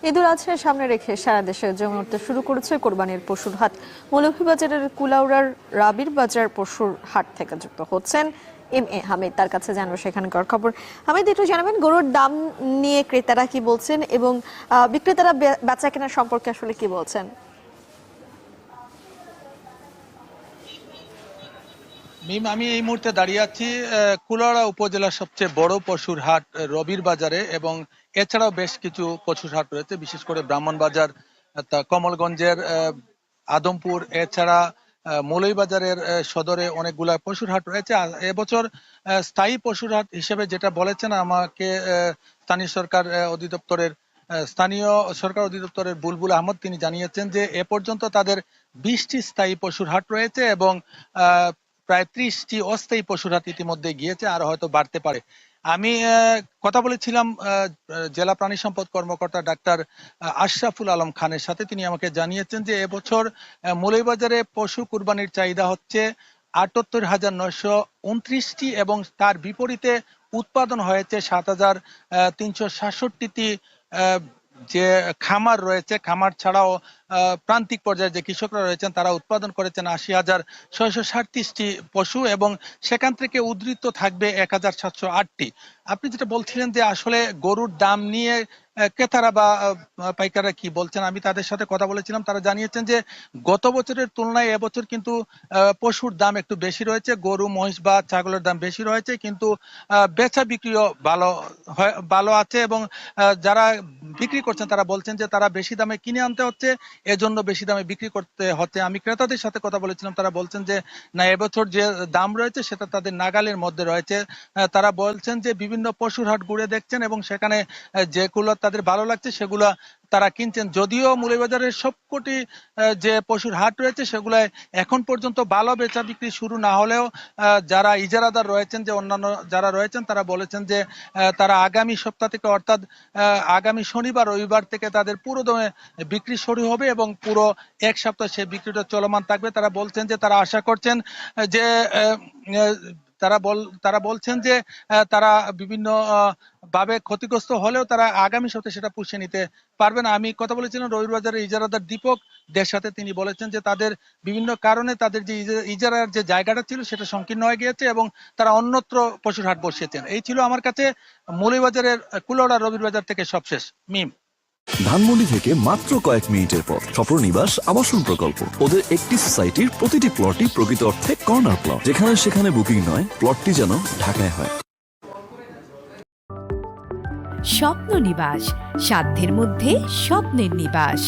ঈদুল আজহার সামনে রেখে সারা দেশে জমে উঠতে শুরু করেছে কোরবানির পশুর হাট। মৌলভীবাজারের কুলাউড়ার রাবির বাজার পশুর হাট থেকে যুক্ত হচ্ছেন এম এ হামিদ। তার কাছে জানবো সেখানকার খবর। হামিদ, একটু জানাবেন গরুর দাম নিয়ে ক্রেতারা কি বলছেন এবং বিক্রেতারা বেচা কেনার সম্পর্কে আসলে কি বলছেন? মিম, আমি এই মুহূর্তে দাঁড়িয়ে আছি কুলাউড়া উপজেলার সবচেয়ে বড় পশুর হাট রবির বাজারে, এবং এছাড়াও বেশ কিছু পশুর হাট রয়েছে, বিশেষ করে ব্রাহ্মণবাজার, কমলগঞ্জের আদমপুর, এছাড়া মৌলভীবাজারের সদরে অনেকগুলা পশুর হাট রয়েছে। এবছর স্থায়ী পশুর হাট হিসেবে যেটা বলেছেন আমাকে স্থানীয় সরকার অধিদপ্তরের স্থানীয় সরকার অধিদপ্তরের বুলবুল আহমদ, তিনি জানিয়েছেন যে এ পর্যন্ত তাদের 20টি স্থায়ী পশুর হাট রয়েছে এবং প্রায় 30টি অস্থায়ী পশুর হাট ইতিমধ্যে গিয়েছে, আর হয়তো বাড়তে পারে। আমি কথা বলেছিলাম জেলা প্রাণী সম্পদ কর্মকর্তা ডাক্তার আশরাফুল আলম খানের সাথে। তিনি আমাকে জানিয়েছেন যে এবছর মৌলভীবাজারে পশু কুরবানির চাহিদা হচ্ছে 78,929টি এবং তার বিপরীতে উৎপাদন হয়েছে 7,367টি। যে খামার রয়েছে, খামার ছাড়াও প্রান্তিক পর্যায়ে যে কৃষকরা রয়েছেন তারা উৎপাদন করেছেন 80,637টি পশু, এবং সেখান থেকে উদ্ধৃত থাকবে 1,708টি। আপনি যেটা বলছিলেন যে আসলে গরুর দাম নিয়ে ক্রেতারা বা পাইকাররা কি বলছেন, আমি তাদের সাথে কথা বলেছিলাম। তারা জানিয়েছেন যে গত বছরের তুলনায় এবছর কিন্তু পশুর দাম একটু বেশি রয়েছে, গরু মহিষ বা ছাগলের দাম বেশি রয়েছে, কিন্তু বেচা বিক্রিও ভালো আছে, এবং যারা বিক্রি করছেন তারা বলছেন যে তারা বেশি দামে কিনে আনতে হচ্ছে, এজন্য বেশি দামে বিক্রি করতে হচ্ছে। আমি ক্রেতাদের সাথে কথা বলেছিলাম, তারা বলছেন যে না, এবছর যে দাম রয়েছে সেটা তাদের নাগালের মধ্যে রয়েছে। তারা বলছেন যে বিভিন্ন পশুর হাট ঘুরে দেখছেন এবং সেখানে যেগুলো তাদের ভালো লাগছে সেগুলো তারা কিনছেন। যদিও মৌলভীবাজারের সবকটি যে পশুর হাট রয়েছে সেগুলায় এখন পর্যন্ত ভালো বেচা বিক্রি শুরু না হলেও যারা ইজারাদার রয়েছেন, যে অন্যান্য যারা রয়েছেন, তারা বলেছেন যে তারা আগামী সপ্তাহ থেকে, অর্থাৎ আগামী শনিবার রবিবার থেকে তাদের পুরো দমে বিক্রি শুরু হবে এবং পুরো এক সপ্তাহ সেই বিক্রিটা চলমান থাকবে। তারা বলছেন যে তারা আশা করছেন যে তারা বলছেন যে তারা বিভিন্ন ভাবে ক্ষতিগ্রস্ত হলেও তারা আগামী সপ্তাহে সেটা পুষিয়ে নিতে পারবেন। আমি কথা বলেছিলাম রবিবাজারের ইজারাদার দীপক দের সাথে। তিনি বলেছেন যে তাদের বিভিন্ন কারণে তাদের যে ইজারার যে জায়গাটা ছিল সেটা সংকীর্ণ হয়ে গিয়েছে এবং তারা অন্যত্র পশুর হাট বসিয়েছেন। এই ছিল আমার কাছে মৌলভীবাজারের কুলাউড়া রবির বাজার থেকে সবশেষ। মিম, ধানমন্ডি থেকে মাত্র কয়েক মিনিটের পর স্বপ্ননিবাস আবাসন প্রকল্প। ওদের একটি সোসাইটির প্রতিটি প্লটই প্রকৃত অর্থে কর্নার প্লট, যেখানে সেখানে বুকিং নয়, প্লটটি যেন ঢাকায় হয়। স্বপ্ননিবাস, সাধ্যের মধ্যে স্বপ্নের নিবাস।